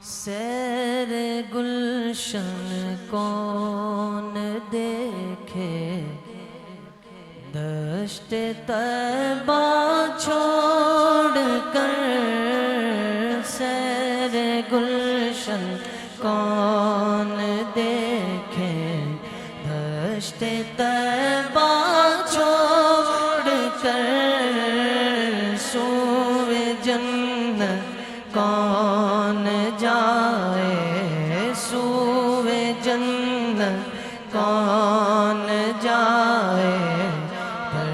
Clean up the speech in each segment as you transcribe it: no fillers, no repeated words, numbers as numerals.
سیر گلشن کون دیکھے، دشت طیبہ چھوڑ کر سیر گلشن کون دیکھے، دشت طیبہ چھوڑ کر سوئے جنت کون جائے، سوئے جنت کون جائے، پر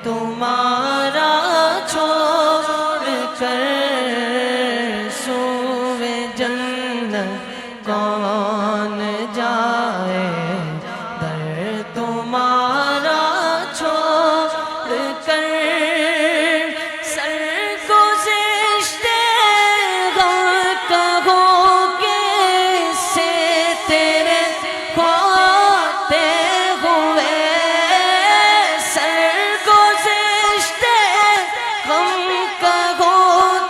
تمہارا چھوڑ کر سوئے جنت کون جائے، در تمہارا چھوڑ کر سرگزشت غم کہو گے سے تیرے کھوتے ہوئے، سرگزشت غم کہو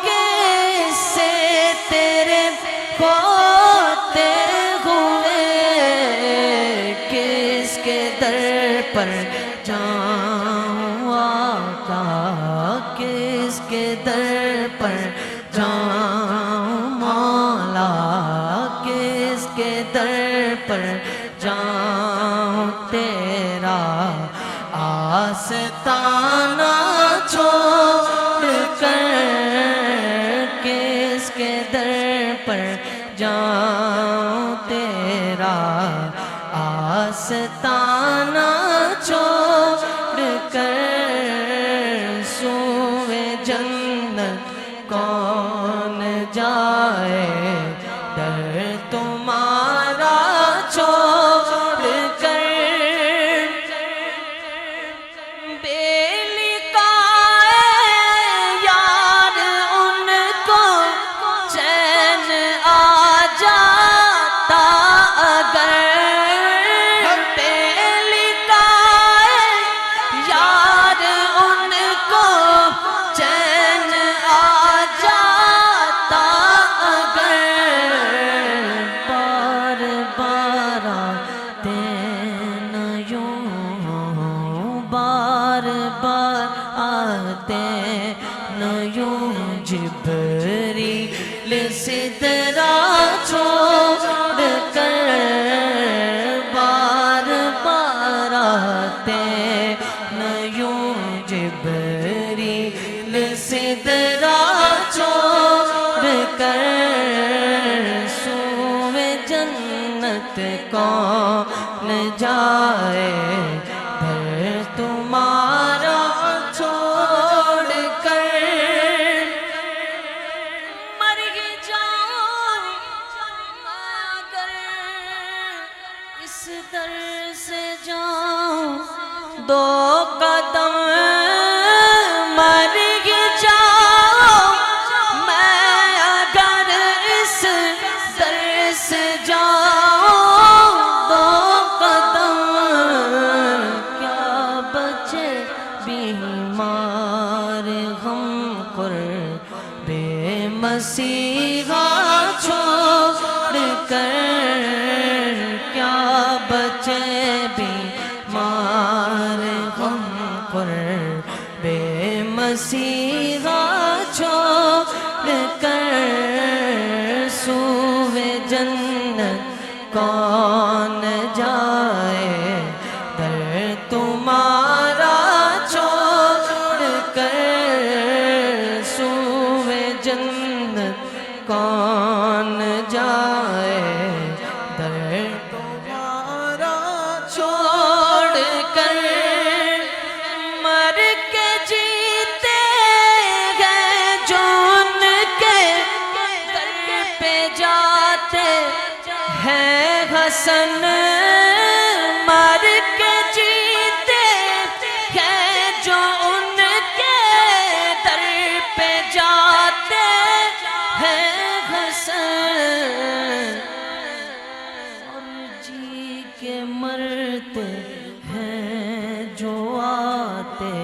گے سے تیرے کھوتے ہوئے، کس کے در پر جاؤں آقا، کس کے در پر جاؤں مولا، کس کے در پر جاؤں، تیرا آستانہ چھوڑ کر کس کے در پر جاؤں، تیرا آستانہ چھوڑ کر سوئے جنت کون جائے، در تمہارا چھوڑ کر بے لقائے یار ان کو چین آ جاتا، اگر بے لقائے یار ان کو چین آ جاتا، اگر بار بار آتے نہ یوں، بار بار آتے نہ یوں، جبریل سدرہ چھوڑ کر بار بار آتے نہ یوں، جبریل سدرہ چھوڑ کر سوئے جنت کون جائے، در تمہارا چھوڑ کر مر ہی جاؤں اگر اس در سے جاؤں، دو قدم مر ہی جاؤں میں اگر اس در سے جاؤں، دو قدم کیا بچے بیمار غم خور بے مسیحا چھوڑ کر، کیا بچے بیمار غم خور بے مسیحا چھوڑ کر سوئے جنت کون جائے، در تمہارا چھوڑ کر سوئے جنت کون جائے، در تمہارا چھوڑ کر مر کے جیتے گئے جو ان کے در پہ جاتے ہیں حسن، مر کے جیتے ہیں جو ان کے در پہ جاتے ہیں حسن، اور جی کے مرتے ہیں جو آتے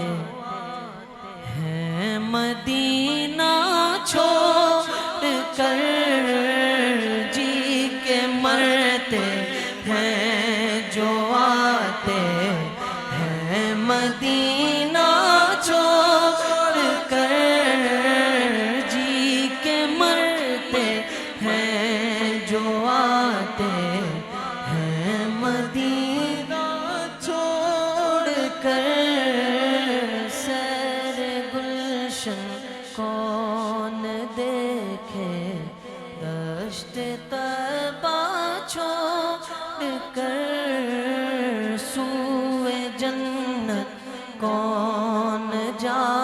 ہیں مدینہ چھوڑ کر مرتے ہیں جو آتے ہیں مدینہ چھوڑ کر، جی کے مرتے ہیں جو آتے ہیں مدینہ چھوڑ کر، سیر گلشن کون دیکھے دشت طیبہ چھوڑ کر، سوئے جنت کون جا